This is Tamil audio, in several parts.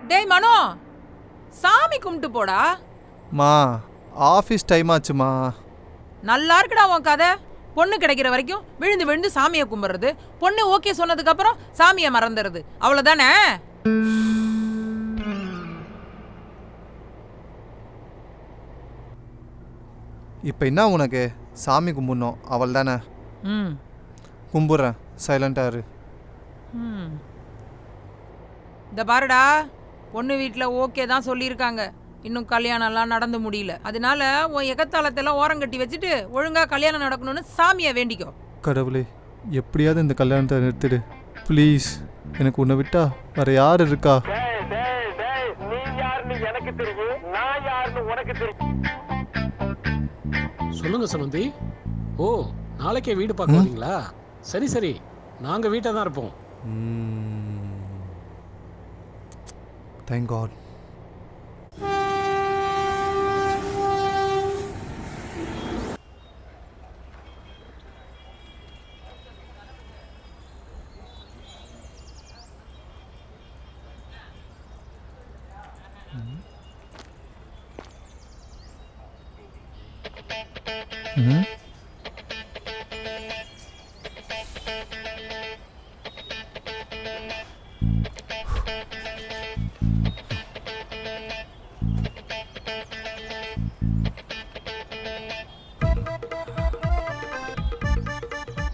டேய் மனோ, சாமி கும்பிட்டு போடா. மா ஆஃபீஸ் டைம் ஆச்சுமா. நல்லா இருக்குடா உன் கதை. பொண்ணு கிடைக்கிற வரைக்கும் விழுந்து விழுந்து சாமியை கும்பிடுறது, பொண்ணு ஓகே சொன்னதுக்கு அப்புறம் சாமியை மறந்துடுறது, அவ்வளவுதானே? இப்போ என்ன உனக்கு? சாமி கும்பிடணும் அவள் தானே? கும்பிட்றேன், சைலண்டாக இரு. இந்த பாருடா, பொண்ணு வீட்டில் ஓகே தான் சொல்லியிருக்காங்க, இன்னும் கல்யாணம்லாம் நடந்து முடியல. அதனால உன் எகத்தாளத்தெல்லாம் ஓரங்கட்டி வச்சுட்டு ஒழுங்காக கல்யாணம் நடக்கணும்னு சாமியை வேண்டிக்கோ. கடவுளே, எப்படியாவது இந்த கல்யாணத்தை நிறுத்திடு ப்ளீஸ். எனக்கு உன்னை விட்டா வேற யார் இருக்கா? நீ யாருன்னு எனக்கு தெரியும், நான் யாருன்னு உனக்கு தெரியும். சொல்லுங்க சமந்தி. ஓ, நாளைக்கே வீடு பார்க்க வரீங்களா? சரி சரி, நாங்கள் வீட்டில் தான் இருப்போம். Thank God.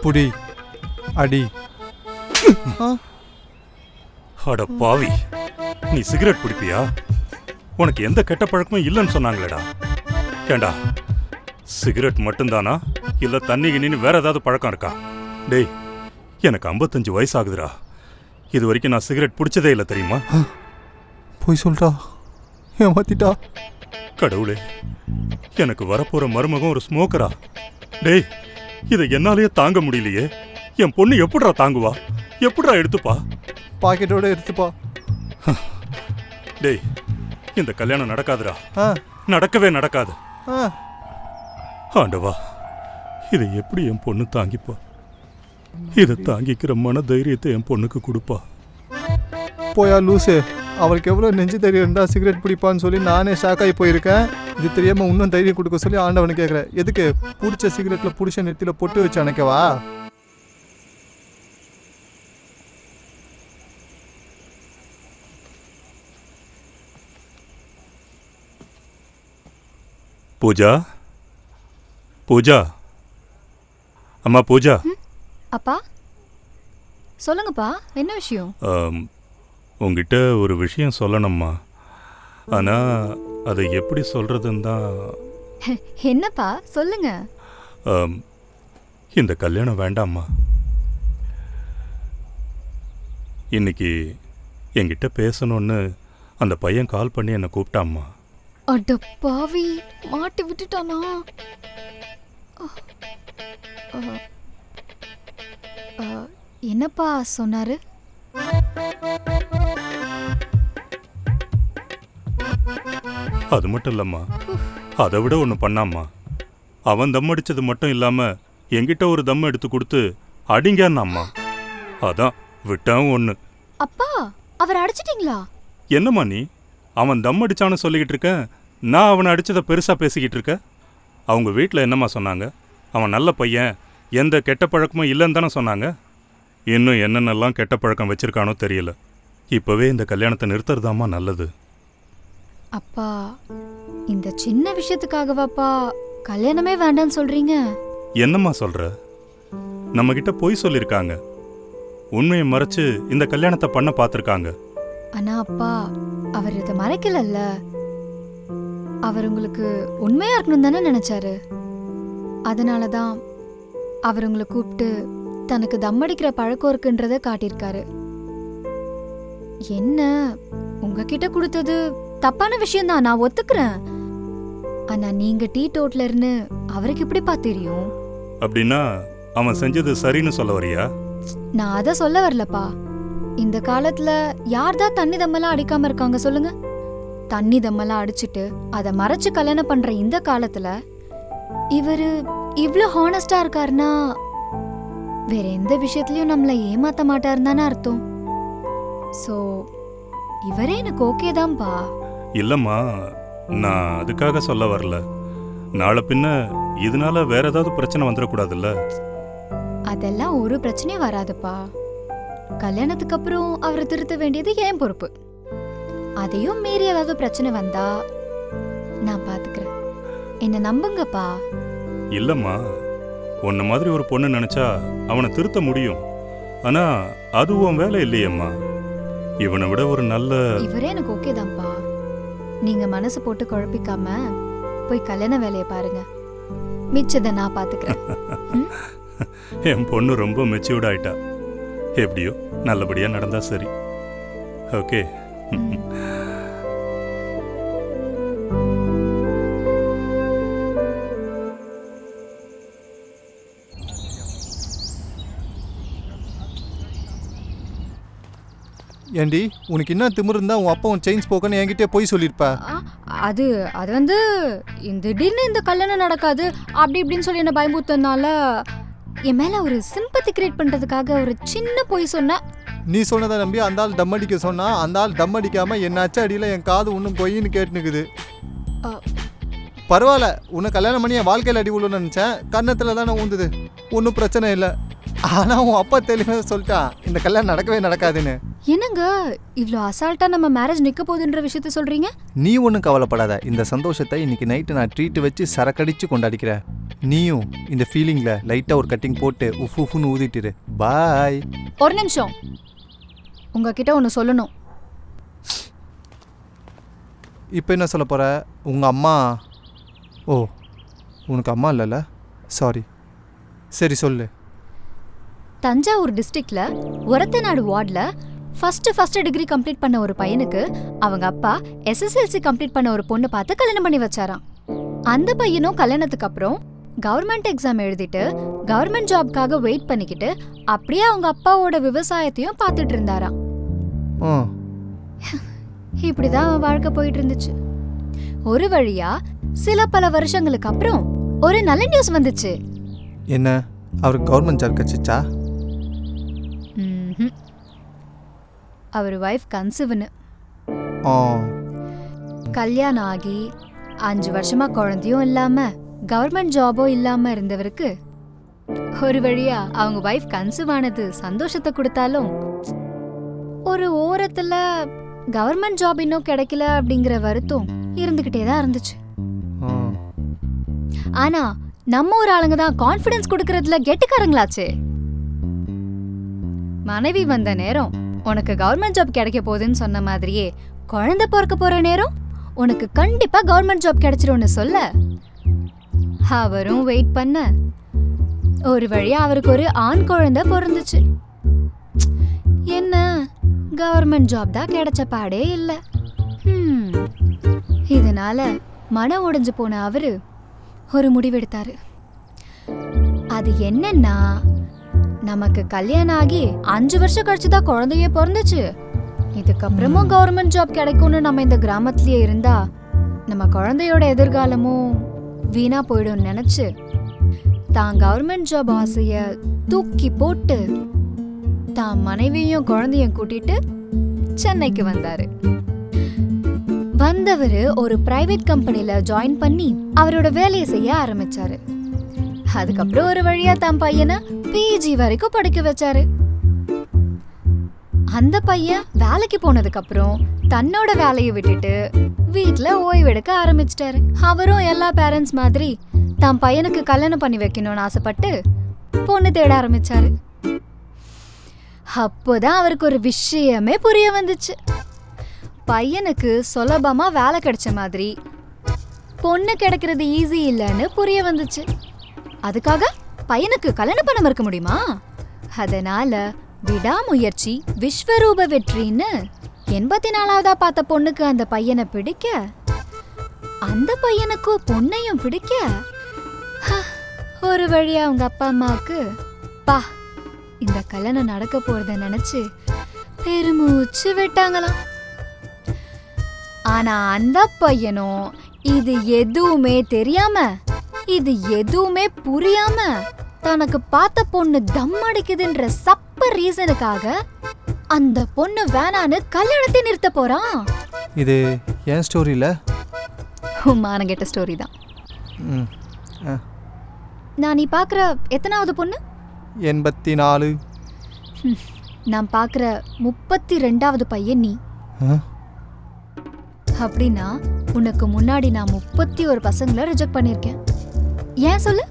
புடி அடி. அட பாவி, நீ சிகரெட் பிடிப்பியா? உனக்கு எந்த கெட்ட பழக்கமும் இல்லைன்னு சொன்னாங்களேடா. ஏண்டா, சிகரெட் மட்டும்தானா இல்ல தண்ணி கிண்ணின்னு வேற ஏதாவது பழக்கம் இருக்கா? டேய், எனக்கு 55 வயசு ஆகுதுடா. இது வரைக்கும் நான் சிகரெட் பிடிச்சதே இல்லை, தெரியுமா? போய் சொல்றா, ஏமாத்திட்டா. கடவுளே, எனக்கு வரப்போற மருமகன் ஒரு ஸ்மோக்கரா? டேய், இதை என்னாலேயே தாங்க முடியலையே. என் பொண்ணு எப்படிடா தாங்குவா? எப்படிடா எடுத்துப்பா? பாக்கெட்டோட எடுத்துப்பா. டேய், இந்த கல்யாணம் நடக்காதுடா. நடக்கவே நடக்காது. ஆண்டவா, இதை எப்படி என் பொண்ணு தாங்கிப்பா? இதை தாங்கிக்கிற மன தைரியத்தை என் பொண்ணுக்கு கொடுப்பா. போயா லூசு, அவளுக்கு எவ்வளோ நெஞ்சு தைரியம் இருந்தா சிகரெட் பிடிப்பான்னு சொல்லி நானே ஷாக்காகி போயிருக்கேன். இது தெரியாம இன்னும் தைரியம் கொடுக்க சொல்லி ஆண்டவனு கேட்குறேன். எதுக்கு? பிடிச்ச சிகரெட்ல புடிச்ச நெத்தியில பொட்டு வச்சு அணைக்கவா? பூஜா, பூஜா, அம்மா பூஜா. அப்பா சொல்லுங்கப்பா, என்ன விஷயம்? உங்ககிட்ட ஒரு விஷயம் சொல்லணும்மா. ஆனா அதை எப்படி சொல்றதுன்னு தான். என்னப்பா சொல்லுங்க. இந்த கல்யாணம் வேண்டாம்மா. இன்னைக்கு என்கிட்ட பேசணும்னு அந்த பையன் கால் பண்ணி என்னை கூப்பிட்டாம்மா. அட பாவி, மாட்டி விட்டுட்டானா? என்னப்பா சொன்னாரு? அது மட்டும் இல்லம்மா, அதை விட ஒன்று பண்ணாம்மா. அவன் தம் அடிச்சது மட்டும் இல்லாம என்கிட்ட ஒரு தம் எடுத்து கொடுத்து அடிங்கன்னாம்மா. அதான் விட்டான் ஒன்று. அப்பா, அவர் அடிச்சிட்டீங்களா? என்னம்மா நீ? அவன் தம் அடிச்சான்னு சொல்லிக்கிட்டு இருக்க, நான் அவனை அடிச்சதை பெருசா பேசிக்கிட்டு இருக்க. அவங்க வீட்டில் என்னம்மா சொன்னாங்க? அவன் நல்ல பையன், எந்த கெட்ட பழக்கமும் இல்லைன்னு தானே சொன்னாங்க. இன்னும் என்னென்னலாம் கெட்ட பழக்கம் வச்சிருக்கானோ தெரியல. இப்பவே இந்த கல்யாணத்தை நிறுத்துறதாம்மா நல்லது. அப்பா, இந்த சின்ன விஷயத்துக்காகவாப்பா கல்யாணமே வேண்டான்னு சொல்றீங்க? என்னம்மா சொல்ற? நம்ம கிட்ட பொய் சொல்லிருக்காங்க, உண்மையை மறைச்சு இந்த கல்யாணத்தை பண்ண பார்த்துருக்காங்க. ஆனா அப்பா அவர் இதை மறைக்கலல்ல. அவர் உங்களுக்கு உண்மையா இருக்கணும் தானே நினைச்சாரு. அதனாலதான் அவர் உங்களை கூப்பிட்டு தனக்கு தம்மடிக்கிற பழக்கம் இருக்குன்றத காட்டியிருக்காரு. என்ன உங்ககிட்ட கொடுத்தது தப்பான விஷயம்தான், நான் ஒத்துக்கிறேன். ஆனா நீங்க டீ டோட்லர்னு அவருக்கு எப்படிப்பா தெரியும்? அப்படின்னா அவன் செஞ்சது சரின்னு சொல்ல வரியா? நான் அத சொல்ல வரலப்பா. இந்த காலத்துல யார்தான் தண்ணி தம்மெல்லாம் அடிக்காம இருக்காங்க சொல்லுங்க? தண்ணி தம்மெல்லாம் அடிச்சுட்டு அதை மறைச்சு கல்யாணம் பண்ற இந்த காலத்துல இவரு இவ்ளோ ஹானஸ்டா இருக்காருன்னா வேற எந்த விஷயத்துலயும் நம்மள ஏமாத்த மாட்டாருன்னு அர்த்தம். சோ இவரே எனக்கு ஓகே தான்ப்பா. இல்லம்மா, நான் அதுக்காக சொல்ல வரல. நாளை பின்ன இதனால வேற ஏதாவது பிரச்சனை வந்துடக்கூடாதுல்ல. அதெல்லாம் ஒரு பிரச்சனையும் வராதுப்பா. கல்யாணத்துக்கு அப்புறம் அவரை திருத்த வேண்டியது ஏன் பொறுப்பு. அதையும் மீறி ஏதாவது பிரச்சனை வந்தா நான் பாத்துக்கிறேன். என்ன நம்புங்கப்பா. இல்லம்மா, உன்ன மாதிரி ஒரு பொண்ணு நினைச்சா அவனை திருத்த முடியும். ஆனா அது உன் வேலை இல்லையம்மா. இவனை விட ஒரு நல்ல... இவரே எனக்கு ஓகே தான்ப்பா. நீங்க மனசு போட்டு குழப்பிக்காம போய் கல்யாண வேலையை பாருங்க. மிச்சதை நான் பாத்துக்கிறேன். என் பொண்ணு ரொம்ப மெச்சூர்ட் ஆயிட்டா. எப்படியோ நல்லபடியா நடந்தா சரி. ஓகே. ஏண்டி உனக்கு என்ன திமிரு இருந்தா உன் அப்பா உன் செயின் ஸ்போக்கன்னு என்கிட்டே போய் சொல்லியிருப்ப. அது வந்து திடீர்னு இந்த கல்யாணம் நடக்காது அப்படி இப்படின்னு சொல்லி என்ன பயமுறுத்தனால என் மேல ஒரு சிம்பத்தி கிரியேட் பண்றதுக்காக ஒரு சின்ன பொய் சொன்னேன். நீ சொன்னதை நம்பி அந்த ஆள் டம் அடிக்க சொன்னா அந்த ஆள் டம் அடிக்காம என்னாச்சு அடியில் என் காது ஒன்றும் பொய்ன்னு கேட்டுனுக்குது. பரவாயில்ல, உன்னை கல்யாணம் பண்ணி என் வாழ்க்கையில் அடி விழுன்னு நினச்சேன். கன்னத்தில் தானே ஊந்துது, ஒன்றும் பிரச்சனை இல்லை. ஆனால் உன் அப்பா தெளிவாக சொல்லிட்டான் இந்த கல்யாணம் நடக்கவே நடக்காதுன்னு. என்னங்க இவ்வளோ அசால்ட்டா நம்ம மேரேஜ் நிற்க போகுதுன்ற விஷயத்த சொல்றீங்க? நீ ஒன்றும் கவலைப்படாத. இந்த சந்தோஷத்தை இன்னைக்கு நைட்டு நான் ட்ரீட் வச்சு சரக்கடிச்சு கொண்டாடிக்கிறேன். நீயும் இந்த ஃபீலிங்கில் லைட்டாக ஒரு கட்டிங் போட்டு உஃப்னு ஊதிட்டுரு. பாய். ஒரு நிமிஷம், உங்ககிட்ட ஒன்று சொல்லணும். இப்போ என்ன சொல்ல போகிற? உங்கள் அம்மா... ஓ, உனக்கு அம்மா இல்லைல்ல? சாரி. சரி சொல்லு. தஞ்சாவூர் டிஸ்ட்ரிக்ட்ல ஒரத்தநாடு வார்டில் ஃபர்ஸ்ட் டிகிரி கம்ப்ளீட் பண்ண ஒரு பையனுக்கு அவங்க அப்பா SSLC கம்ப்ளீட் பண்ண ஒரு பொண்ணு பார்த்து கல்யாணம் பண்ணி வச்சாராம். அந்த பையனும் கல்யாணத்துக்கு அப்புறம் கவர்மெண்ட் எக்ஸாம் எழுதிட்டு கவர்மெண்ட் ஜாப்காக வெயிட் பண்ணிக்கிட்டு அப்படியே அவங்க அப்பாவோட விவசாயத்தையும் பார்த்துட்டு இருந்தாராம். இப்படிதான் அவன் வாழ்க்கை போயிட்டு இருந்துச்சு. ஒரு வழியா பல வருஷங்களுக்கு அப்புறம் ஒரு நல்ல நியூஸ் வந்துச்சு. என்ன, அவருக்கு கவர்மெண்ட் ஜாப் கிடைச்சிச்சா? அவர் வைஃப் கன்சீவ்னு. ஆ. கல்யாணம் ஆகி 5 வருஷமா குழந்தையும் இல்லாம கவர்மெண்ட் ஜாபும் இல்லாம இருந்தவருக்கு ஒரு வழியா அவங்க வைஃப் கன்சீவ் ஆனது சந்தோஷத்தை கொடுத்தாலும் ஒரு ஓரத்துல கவர்மெண்ட் ஜாப் இன்னும் கிடைக்கல அப்படிங்கிற வருத்தம் இருந்துகிட்டே தான் இருந்துச்சு. ஆனா நம்ம ஒரு ஆளுங்க தான் கான்ஃபிடன்ஸ் கொடுக்கறதுல கெட்டிக்காரங்களாச்சே. மனைவி வந்த நேரம் உனக்கு கவர்மெண்ட் ஜாப் கிடைக்க போகுதுன்னு சொன்ன மாதிரியே குழந்தை பிறக்க போற நேரம் உனக்கு கண்டிப்பா கவர்மெண்ட் ஜாப் கிடைச்சிரும்னு சொல்ல அவரும் வெயிட் பண்ண ஒரு வழியா அவருக்கு ஒரு ஆண் குழந்தை பிறந்துச்சு. என்ன கவர்மெண்ட் ஜாப் தான் கிடைச்ச பாடே இல்ல. இதனால மனம் உடைஞ்சு போன அவரு ஒரு முடிவெடுத்தாரு. அது என்னன்னா, நமக்கு கல்யாணம் ஆகி 5 வருஷம் கழிச்சுதான் குழந்தையே பிறந்துச்சு. இதுக்கப்புறமும் கவர்மெண்ட் ஜாப் கிடைக்கும்னு நம்ம இந்த கிராமத்திலேயே இருந்தா நம்ம குழந்தையோட எதிர்காலமும் வீணா போயிடும் நினைச்சு தான் கவர்மெண்ட் ஜாப் ஆசைய தூக்கி போட்டு தான் மனைவியும் குழந்தையும் கூட்டிட்டு சென்னைக்கு வந்தாரு. வந்தவரு ஒரு பிரைவேட் கம்பெனில ஜாயின் பண்ணி அவரோட வேலையை செய்ய ஆரம்பிச்சாரு. அதுக்கப்புறம் ஒரு வழியா தான் பையனை PG வரைக்கும் படிக்க வச்சாரு. அந்த பையன் வேலைக்கு போனதுக்கு அப்புறம் தன்னோட வேலையை விட்டுட்டு வீட்டுல ஓய்வெடுக்க ஆரம்பிச்சிட்டாரு. அவரும் எல்லா பேரண்ட்ஸ் மாதிரி தான் பையனுக்கு கல்யாணம் பண்ணி வைக்கணும்னு ஆசைப்பட்டு பொண்ணு தேட ஆரம்பிச்சாரு. அப்போதான் அவருக்கு ஒரு விஷயமே புரிய வந்துச்சு. பையனுக்கு சுலபமா வேலை கிடைச்ச மாதிரி பொண்ணு கிடைக்கிறது ஈஸி இல்லைன்னு புரிய வந்துச்சு. அதுக்காக பையனுக்கு கல்யாணம் பண்ண மறுக்க முடியுமா? அதனால விடாமுயற்சி விஸ்வரூப வெற்றின்னு 84வதா பார்த்த பொண்ணுக்கு அந்த பையனை பிடிக்க, அந்த பையனுக்கு பொண்ணையும் பிடிக்க, ஒரு வழியா அவங்க அப்பா அம்மாவுக்கு பா இந்த கல்யாணம் நடக்க போறத நினைச்சு பெருமூச்சு விட்டாங்களாம். ஆனா அந்த பையனும் இது எதுவுமே தெரியாம, இது எதுவுமே புரியாம, தனக்கு பார்த்த பொண்ணு தம் அடிக்குதுன்ற சப்ப ரீசனுக்காக அந்த பொண்ணு வேணான்னு கல்யாணத்தை நிறுத்த போறான். இது ஏன் ஸ்டோரி இல்லை? மானம் கெட்ட ஸ்டோரி தான். ம் ஆ நான் நீ பார்க்குற எத்தனாவது பொண்ணு? 84. நான் பார்க்குற 32வது பையன் நீ. ஆ அப்படின்னா உனக்கு முன்னாடி நான் 31 பசங்களை ரிஜெக்ட் பண்ணியிருக்கேன். ஏன் சொல்லு?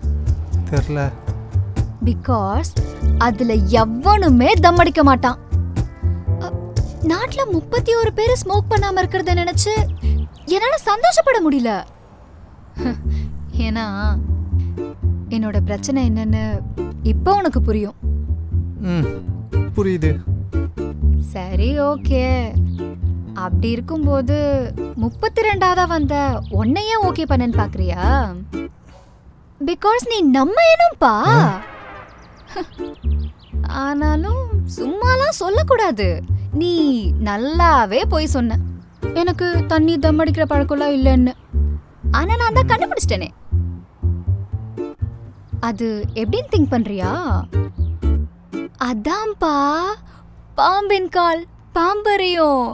தெரில. பிகாஸ் அதுல எவனுமே தம் அடிக்க மாட்டான். நாட்டுல 31 பேரு ஸ்மோக் பண்ணாம இருக்கிறத நினைச்சு என்னால சந்தோஷப்பட முடியல. ஏன்னா என்னோட பிரச்சனை என்னன்னு இப்போ உனக்கு புரியும். ம் புரியுது. சரி ஓகே. அப்படி இருக்கும்போது 32வதா வந்த உன்னையே ஓகே பண்ணன்னு பாக்குறியா? பிகாஸ் நீ நம்ம ஏனும்பா. ஆனாலும் சும்மாலாம் சொல்லக்கூடாது. நீ நல்லாவே போய் சொன்ன, எனக்கு தண்ணி தம் அடிக்கிற பழக்கம்லாம் இல்லைன்னு. ஆனா நான் தான் கண்டுபிடிச்சிட்டேனே. அது எப்படின்னு திங்க் பண்றியா? அதான்ப்பா பாம்பின் கால் பாம்பறியும்.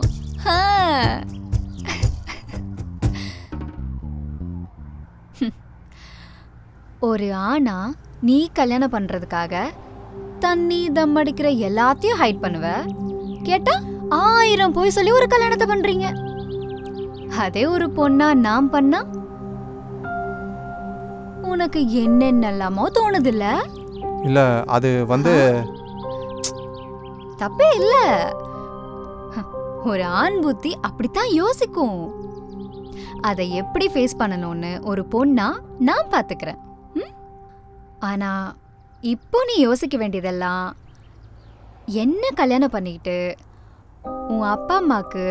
ஒரு ஆணா நீ கல்யாணம் பண்றதுக்காக தண்ணி தம் அடிக்கிற எல்லாத்தையும் ஹைட் பண்ணுவ. கேட்டா 1000 போய் சொல்லி ஒரு கல்யாணத்தை பண்றீங்க. அதே ஒரு பொண்ணா நான் பண்ணா உனக்கு என்னென்னலாமோ தோணுது இல்ல? இல்ல அது வந்து தப்பே இல்ல. ஒரு ஆண் புத்தி அப்படித்தான் யோசிக்கும். அதை எப்படி ஃபேஸ் பண்ணணும்னு ஒரு பொண்ணா நான் பாத்துக்கிறேன். ஆனா இப்போ நீ யோசிக்க வேண்டியதெல்லாம், என்ன கல்யாணம் பண்ணிக்கிட்டு உன் அப்பா அம்மாக்கு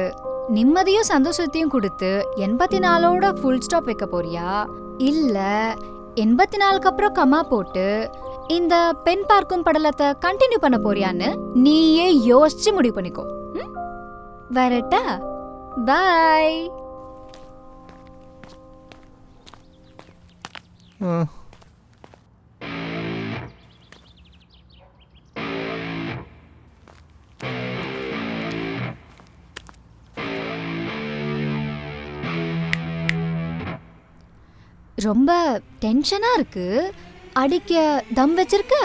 நிம்மதியும் சந்தோஷத்தையும் கொடுத்து 84ஓட ஃபுல் ஸ்டாப் வைக்க போறியா, இல்ல 84க்கு அப்புறம் கமா போட்டு இந்த பெண் பார்க்கும் படலத்தை கண்டினியூ பண்ண போறியான்னு நீயே யோசிச்சு முடிவு பண்ணிக்கோ. வரட்டா? பாய். ரொம்ப டென்ஷனா இருக்கு. அடிக்க தம் வச்சிருக்க?